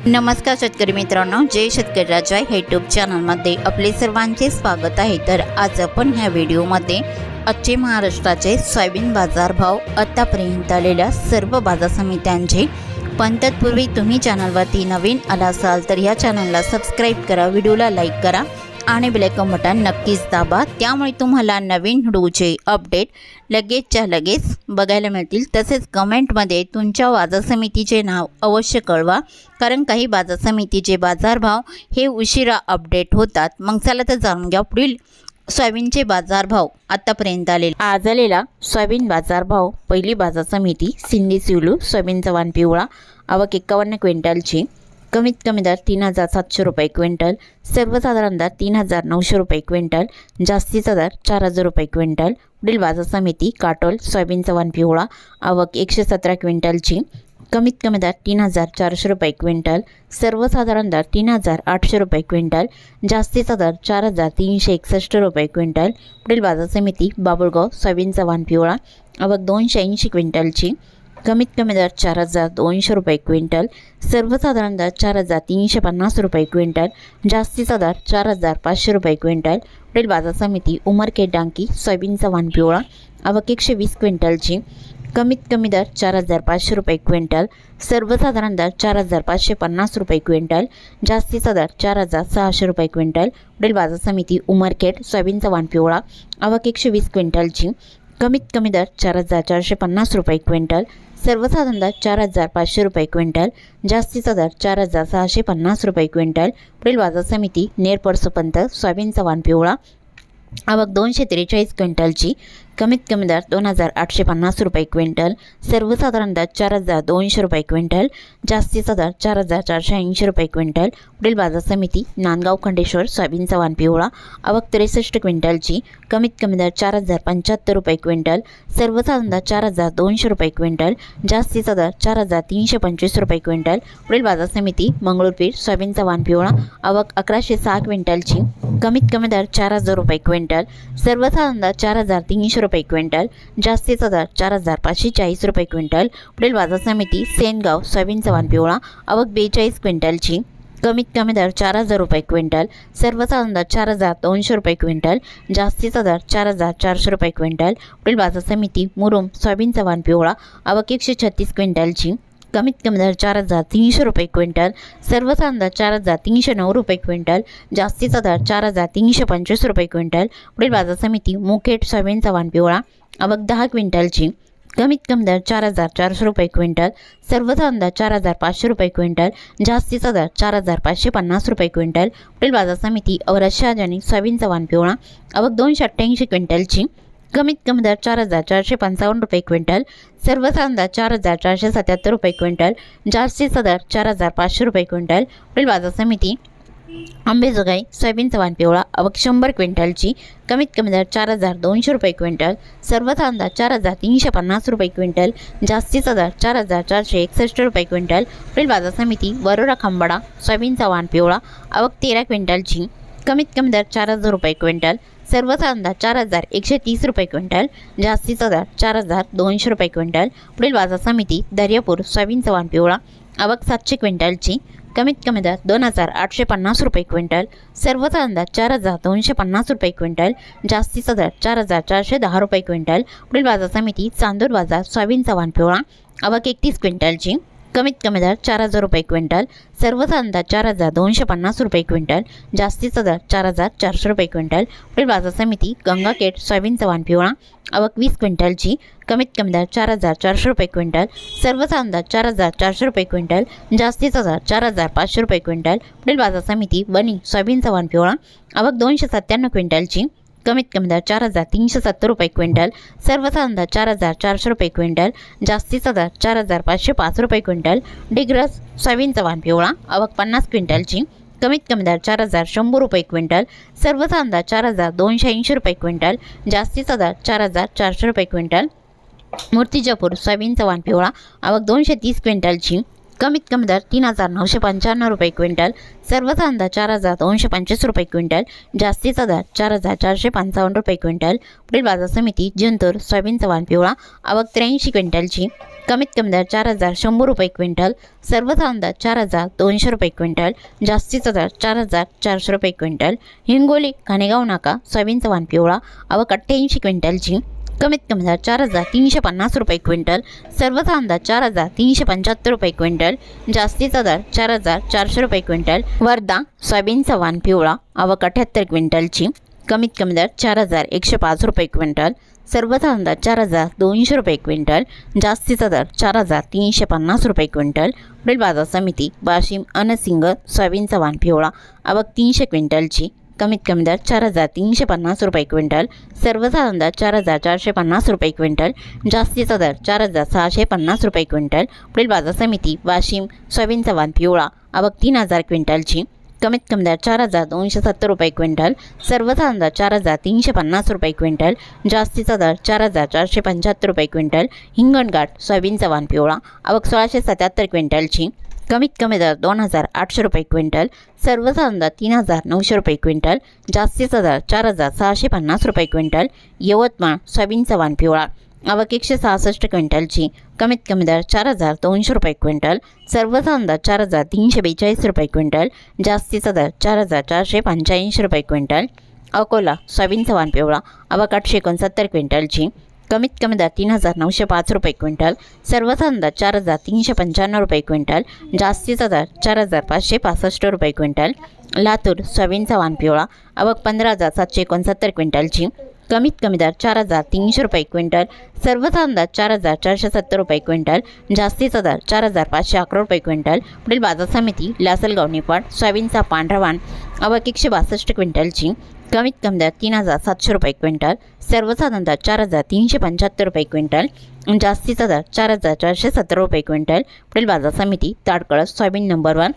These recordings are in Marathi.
नमस्कार शेतकरी मित्रांनो, जय शेतकरी राजा यूट्यूब चॅनलमध्ये आपले सर्वांचे स्वागत आहे। तर आज आपण ह्या व्हिडिओमध्ये आजचे महाराष्ट्राचे सोयाबीन बाजारभाव, आतापर्यंत आलेल्या सर्व बाजार समित्यांचे, पण तत्पूर्वी तुम्ही चॅनलवरती नवीन आला असाल तर या चॅनलला सबस्क्राइब करा, व्हिडिओला लाईक करा आणि बेल आयकॉन बटन नक्कीच दाबा, त्यामुळे तुम्हाला नवीन व्हिडिओचे अपडेट लगेचच्या लगेच बघायला मिळतील। तसेच कमेंटमध्ये तुमच्या बाजार समितीचे नाव अवश्य कळवा, कारण काही बाजार समितीचे बाजारभाव हे उशिरा अपडेट होतात। मग चला तर जाणून घ्या पुढील सोयाबीनचे बाजारभाव आतापर्यंत आज आलेला सोयाबीन बाजारभाव। पहिली बाजार समिती सिंधी सिवलू, सोयाबीनचा वाण पिवळा, आवक 51 क्विंटलची, कमीत कमी दर 3700 रुपये क्विंटल, सर्वसाधारण दर 3900 रुपये क्विंटल, जास्तीचा दर 4000 रुपये क्विंटल। पुढील बाजार समिती काटोल, सोयाबीनचा वाण पिवळा, आवक 117 क्विंटलची, कमीत कमी दर 3400 रुपये क्विंटल, सर्वसाधारण दर 3800 रुपये क्विंटल, जास्तीचा दर 4361 रुपये क्विंटल। पुढील बाजार समिती बाबुळगाव, सोयाबीनचा वाण पिवळा, आवक 280 क्विंटलची, कमीत कमी दर 4200 रुपये क्विंटल, सर्वसाधारण दर 4350 रुपये क्विंटल, जास्तीचा दर 4500 रुपये क्विंटल। पुढील बाजार समिती उमरखेड डांगी, सोयाबीनचा वाण पिवळा, आवक 120 क्विंटलची, कमीत कमी दर 4500 रुपये क्विंटल, सर्वसाधारण दर 4550 रुपये क्विंटल, जास्तीचा दर 4600 रुपये क्विंटल। पुढील बाजार समिती उमरखेड, सोयाबीनचा वाण पिवळा, आवक 120 क्विंटलची, कमीत कमी दर 4450 रुपये क्विंटल, सर्वसाधारण दर 4500 रुपये क्विंटल, जास्तीचा दर 4650 रुपये क्विंटल। पुढील बाजार समिती नेरपरसोपंत, सोयाबीनचा वाण पिवळा, आवक 243 क्विंटलची, कमीत कमी दर 2850 रुपये क्विंटल, सर्वसाधारण दर 4200 रुपये क्विंटल, जास्तीचा दर 4480 रुपये क्विंटल। पुढील बाजार समिती नांदगाव खंडेश्वर, सोयाबीनचा वाण पिवळा, आवक 63 क्विंटलची, कमीत कमी दर 4075 रुपये क्विंटल, सर्वसाधारण दर 4200 रुपये क्विंटल, जास्तीचा दर 4325 रुपये क्विंटल। पुढील बाजार समिती मंगळूरपीर, सोयाबीनचा वाण पिवळा, आवक 1106 क्विंटलची, कमीत कमी दर 4000 रुपये क्विंटल, सर्वसाधारण दर 4300 रुपये क्विंटल, जास्तीचा दर 4540 रुपये क्विंटल। पुढील बाजार समिती सेनगाव, सोयाबीनचा वाण पिवळा, आवक 42 क्विंटलची, कमीत कमी दर 4000 रुपये क्विंटल, सर्वसाधारण दर 4200 रुपये क्विंटल, जास्तीचा दर 4400 रुपये क्विंटल। पुढील बाजार समिती मुरुम, सोयाबीनचा वाण पिवळा, आवक 136 क्विंटलची, कमीत कमी दर 4300 रुपये क्विंटल, सर्वसाधारण दर 4309 रुपये क्विंटल, जास्तीचा दर 4325 रुपये क्विंटल। पुढील बाजार समिती मुखेड, सोयाबीनचा वाण पिवळा, आवक 10 क्विंटलची, कमीत कमी दर 4400 रुपये क्विंटल, सर्वसाधारण दर 4500 रुपये क्विंटल, जास्तीचा दर 4550 रुपये क्विंटल। पुढील बाजार समिती औरत शहाजानी, सोयाबीनचा वाण पिवळा, आवक 288 क्विंटलची, कमीत कमी दर 4455 रुपये क्विंटल, सर्वसाधारण दर 4477 रुपये क्विंटल, जास्तीचा दर 4500 रुपये क्विंटल। पुढील बाजार समिती अंबेजोगाई, सोयाबीनचा वाण पिवळा, आवक 100 क्विंटलची, कमीत कमी दर 4200 रुपये क्विंटल, सर्वसाधारण दर 4350 रुपये क्विंटल, जास्तीचा दर 4461 रुपये क्विंटल। पुढील बाजार समिती वरोरा खंबाळा, सोयाबीनचा वाण पिवळा, आवक 13 क्विंटलची, कमीत कमी दर 4000 रुपये क्विंटल, सर्वसाधारण दर 4130 रुपये क्विंटल, जास्तीचा दर 4200 रुपये क्विंटल। पुढील बाजार समिती दर्यापूर, सोयाबीनचा वाण पिवळा, आवक 700 क्विंटलची, कमीत कमी दर 2850 रुपये क्विंटल, सर्वसाधारण दर 4250 रुपये क्विंटल, जास्तीचा दर 4410 रुपये क्विंटल। पुढील बाजार समिती चांदूर बाजार, सोयाबीनचा वाण पिवळा, आवक 31 क्विंटलची, कमीत कमी दर 4000 रुपये क्विंटल, सर्वसाधारण दर 4250 रुपये क्विंटल, जास्तीचा दर 4400 रुपये क्विंटल। पुढील बाजार समिती गंगाखेड, सोयाबीनचा वाण पिवळा, आवक 20 क्विंटलची, कमीत कमी दर 4400 रुपये क्विंटल, सर्वसाधारण दर 4400 रुपये क्विंटल, जास्तीचा दर 4500 रुपये क्विंटल। पुढील बाजार समिती वणी, सोयाबीनचा वाण पिवळा, आवक 297 क्विंटलची, कमीत कमी दर 4370 रुपये क्विंटल, सर्वसाधारण दर 4400 रुपये क्विंटल, जास्तीचा दर 4505 रुपये क्विंटल। डिग्रस, सोयाबीनचा वाण पिवळा, आवक 50 क्विंटलची, कमीत कमी दर 4100 रुपये क्विंटल, सर्वसाधारण दर 4280 रुपये क्विंटल, जास्तीचा दर 4400 रुपये क्विंटल। मूर्तिजापूर, सोयाबीनचा वाण पिवळा, आवक 230 क्विंटलची, कमीत कमी दर 3995 रुपये क्विंटल, सर्वसाधारण दर 4225 रुपये क्विंटल, जास्तीचा दर 4455 रुपये क्विंटल। पुढील बाजार समिती जिंतूर, सोयाबीनचा वाण पिवळा, आवक 83 क्विंटलची, कमीत कमी दर 4,100 रुपये क्विंटल, सर्वसाधारण दर 4,200 रुपये क्विंटल, जास्तीचा दर 4,400 रुपये क्विंटल। हिंगोली कानेगाव नाका सोयाबीनचा वाण पिवळा आवक 88 क्विंटलची, कमीत कमी दर 4,350 रुपये क्विंटल, सर्वसाधारण दर 4,375 रुपये क्विंटल, जास्तीचा दर 4,400 रुपये क्विंटल। वर्धा सोयाबीनचा वाण पिवळा आवक 78 क्विंटलची, कमीत कमी दर 4,105 रुपये क्विंटल, सर्वसाधारण दर 4,200 रुपये क्विंटल, जास्तीचा दर 4,350 रुपये क्विंटल। पुढील बाजार समिती वाशिम अनसिंग सोयाबीनचा वाण पिवळा आवक 300 क्विंटलची, कमीत कमी दर 4,350 रुपये क्विंटल, सर्वसाधारण दर 4,450 रुपये क्विंटल, जास्तीचा दर 4,650 रुपये क्विंटल। पुढील बाजार समिती वाशिम सोयाबीनचा वाण पिवळा आवक 3,000 क्विंटलची, कमीत कमी दर 4,270 रुपये क्विंटल, सर्वसाधारण दर 4,350 रुपये क्विंटल, जास्तीचा दर 4,475 रुपये क्विंटल। हिंगणघाट सोयाबीनचा वाण पिवळा आवक 1,677 क्विंटलची, कमीत कमी दर 2,800 रुपये क्विंटल, सर्वसाधारण दर 3,900 रुपये क्विंटल, जास्तीचा दर 4,650 रुपये क्विंटल। यवतमाळ सोयाबीनचा वाण पिवळा आवक 166 क्विंटलची, कमीत कमी दर 4,200 रुपये क्विंटल, सर्वसाधारण दर 4,342 रुपये क्विंटल, जास्तीचा दर 4,485 रुपये क्विंटल। अकोला सोयाबीनचा वाण पिवळा आवक 869 क्विंटलची, कमीत कमी दर 3,905 रुपये क्विंटल, सर्वसाधारण दर 4,395 रुपये क्विंटल, जास्तीचा दर 4,565 रुपये क्विंटल। लातूर सोयाबीनचा वाण पिवळा आवक 15,769 क्विंटलची, कमीत कमी दर 4,300 रुपये क्विंटल, सर्वसाधारण दर 4,470 रुपये क्विंटल, जास्तीचा दर 4,511 रुपये क्विंटल। पुढील बाजार समिती लासलगाव निफाड सोयाबीनचा पांढरा वाण आवक 162 क्विंटलची, कमीत कमी दर 3,700 रुपये क्विंटल, सर्वसाधारण दर 4,375 रुपये क्विंटल, जास्तीचा दर 4,470 रुपये क्विंटल। पुढील बाजार समिती ताडकळस सोयाबीन नंबर 1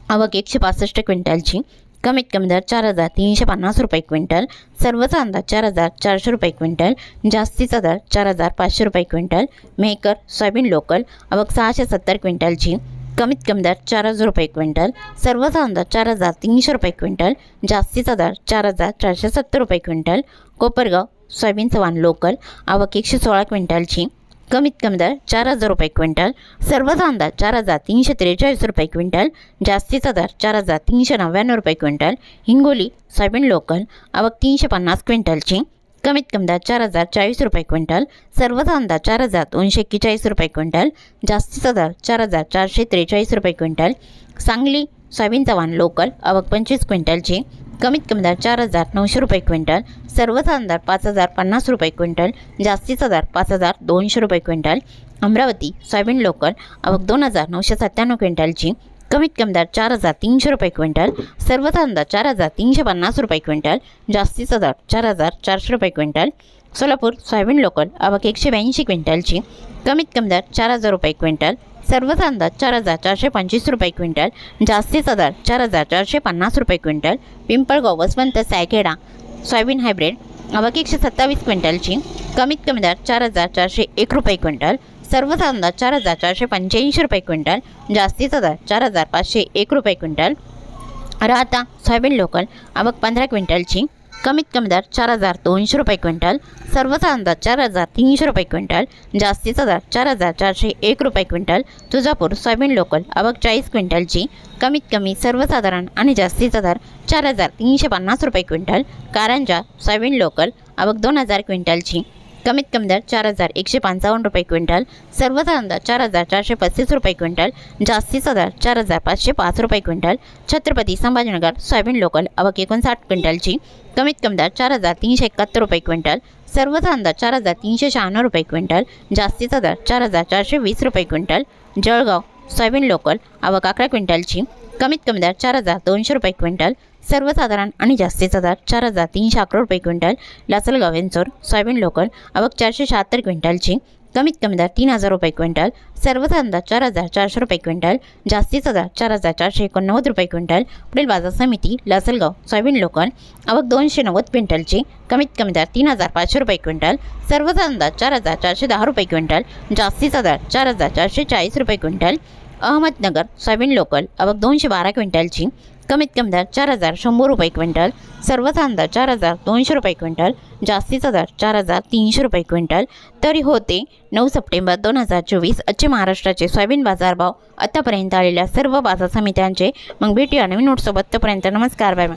आवक 165 क्विंटलची, कमीत कमी दर 4,350 रुपये क्विंटल, सर्वसाधारण दर 4,400 रुपये क्विंटल, जास्तीचा दर 4,500 रुपये क्विंटल। मेहकर सोयाबीन लोकल आवक 670 क्विंटलची, कमीत कमी दर 4,000 रुपये क्विंटल, सर्वसाधारण दर 4,300 रुपये क्विंटल, जास्तीचा दर 4,470 रुपये क्विंटल। कोपरगाव सोयाबीनचा वाण लोकल आवक 116 क्विंटलची, कमीत कमी दर 4,000 रुपये क्विंटल, सर्वसाधारण दर 4,343 रुपये क्विंटल, जास्तीचा दर 4,399 रुपये क्विंटल। हिंगोली सोयाबीन लोकल आवक 350 क्विंटलची, कमीत कमी दर 4,040 रुपये क्विंटल, सर्वसाधारण दर 4,241 रुपये क्विंटल, जास्तीचा दर 4,443 रुपये क्विंटल। सांगली सोयाबीनचा वाण लोकल आवक 25 क्विंटलची, कमीत कमी दर 4,900 रुपये क्विंटल, सर्वसाधारण दर 5,050 रुपये क्विंटल, जास्तीचा दर 5,200 रुपये क्विंटल। अमरावती सोयाबीन लोकल आवक 2,997 क्विंटलची, कमीत कमी दर 4,300 रुपये क्विंटल, सर्वसाधारण दर 4,350 रुपये क्विंटल, जास्तीचा दर 4,400 रुपये क्विंटल। सोलापूर सोयाबीन लोकल आवक 182 क्विंटलची, कमीत कमी दर 4,000 रुपये क्विंटल, सर्वसाधारण दर 4,425 रुपये क्विंटल, जास्तीचा दर 4,450 रुपये क्विंटल। पिंपळगाव वसंत सायखेडा सोयाबीन हायब्रिड आवक 127 क्विंटलची, कमीत कमी दर 4,401 रुपये क्विंटल, सर्वसाधारण दर 4,485 रुपये क्विंटल, जास्तीचा दर 4,501 रुपये क्विंटल। राहता सोयाबीन लोकल आवक 15 क्विंटलची, कमीत कमी दर 4,200 रुपये क्विंटल, सर्वसाधारण दर 4,300 रुपये क्विंटल, जास्तीचा दर 4,401 रुपये क्विंटल। तुळजापूर सोयाबीन लोकल आवक 40 क्विंटलची, कमीत कमी सर्वसाधारण आणि जास्तीचा दर 4,350 रुपये क्विंटल। कारंजा सोयाबीन लोकल आवक 2,000 क्विंटलची, कमीत कमी दर 4,155 रुपये क्विंटल, सर्वसाधारण दर 4,435 रुपये क्विंटल, जास्तीचा दर 4,505 रुपये quintal. Chhatrapati Sambhajinagar soybean local आवक 59 क्विंटलची, कमीत कमी दर 4,371 रुपये क्विंटल, सर्वसाधारण दर 4,396 रुपये क्विंटल, जास्तीचा दर 4,420 रुपये क्विंटल। जळगाव सोयाबीन लोकल आवक 11 क्विंटलची, कमीत कमी दर 4,200 रुपये क्विंटल, सर्वसाधारण आणि जास्तीचा दर 4,311 रुपये क्विंटल। लासलगाव वेंचूर सोयाबीन लोकल आवक 476 क्विंटलची, कमीत कमी दर 3,000 रुपये क्विंटल, सर्वसाधारण दर 4,400 रुपये क्विंटल, जास्तीचा दर 4,489 रुपये क्विंटल। पुढील बाजार समिती लासलगाव सोयाबीन लोकल आवक 290 क्विंटलची, कमीत कमी दर 3,500 रुपये क्विंटल, सर्वसाधारण दर 4,410 रुपये क्विंटल, जास्तीचा दर 4,440 रुपये क्विंटल। अहमदनगर सोयाबीन लोकल आवक 212 क्विंटलची, कमीत कमी दर 4,100 रुपये क्विंटल, सर्वसाधारण दर 4,200 रुपये क्विंटल, जास्तीचा दर 4,300 रुपये क्विंटल. तरी होते 9 सप्टेंबर 2024 आजचे महाराष्ट्राचे सोयाबीन बाजारभाव. आतापर्यंत आलेल्या सर्व बाजार समित्यांचे. मग भेटूया नवीन नोटसोबत. तोपर्यंत नमस्कार, बाय.